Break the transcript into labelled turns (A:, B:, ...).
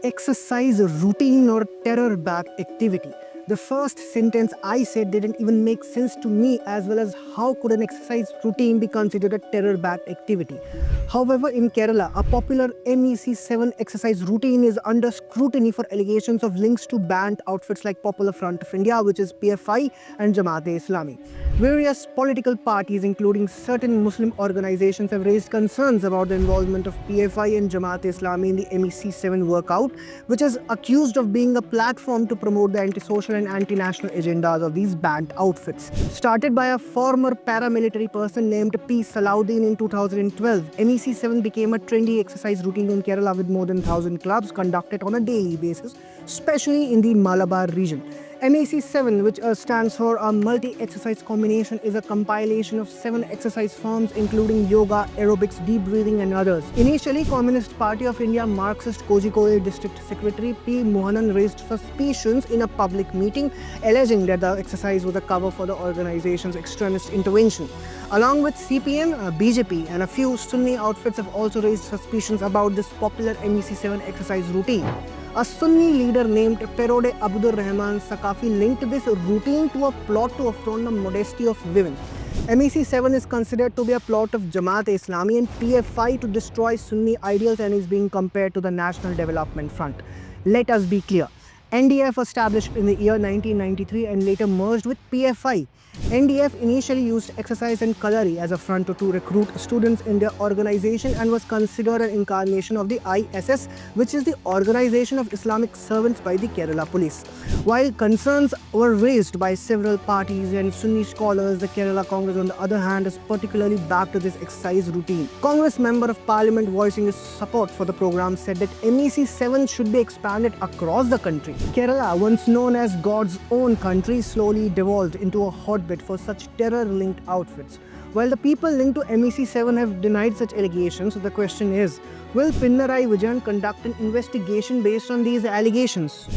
A: exercise routine or terror-backed activity. The first sentence I said didn't even make sense to me, as well as how could an exercise routine be considered a terror-backed activity. However, in Kerala, a popular MEC7 exercise routine is under scrutiny for allegations of links to banned outfits like Popular Front of India, which is PFI, and Jamaat-e-Islami. Various political parties, including certain Muslim organizations, have raised concerns about the involvement of PFI and Jamaat-e-Islami in the MEC7 workout, which is accused of being a platform to promote the anti-social and anti-national agendas of these banned outfits. Started by a former paramilitary person named P. Salahuddin in 2012, MEC7 became a trendy exercise routine in Kerala with more than 1,000 clubs conducted on a daily basis, especially in the Malabar region. MEC7, which stands for a multi-exercise combination, is a compilation of 7 exercise forms including yoga, aerobics, deep breathing and others. Initially, Communist Party of India Marxist Kozhikode District Secretary P. Mohanan raised suspicions in a public meeting, alleging that the exercise was a cover for the organization's extremist intervention. Along with CPM, BJP and a few Sunni outfits have also raised suspicions about this popular MEC7 exercise routine. A Sunni leader named Perode Abdur Rahman Sakafi linked this routine to a plot to affront the modesty of women. MEC7 is considered to be a plot of Jamaat-e-Islami and PFI to destroy Sunni ideals and is being compared to the National Development Front. Let us be clear. NDF established in the year 1993 and later merged with PFI. NDF initially used exercise and kalari as a front to recruit students in their organization and was considered an incarnation of the ISS, which is the Organization of Islamic Servants by the Kerala Police. While concerns were raised by several parties and Sunni scholars, the Kerala Congress, on the other hand, is particularly back to this exercise routine. Congress Member of Parliament voicing his support for the program said that MEC7 should be expanded across the country. Kerala, once known as God's own country, slowly devolved into a hotbed for such terror-linked outfits. While the people linked to MEC7 have denied such allegations, the question is, will Pinarayi Vijayan conduct an investigation based on these allegations?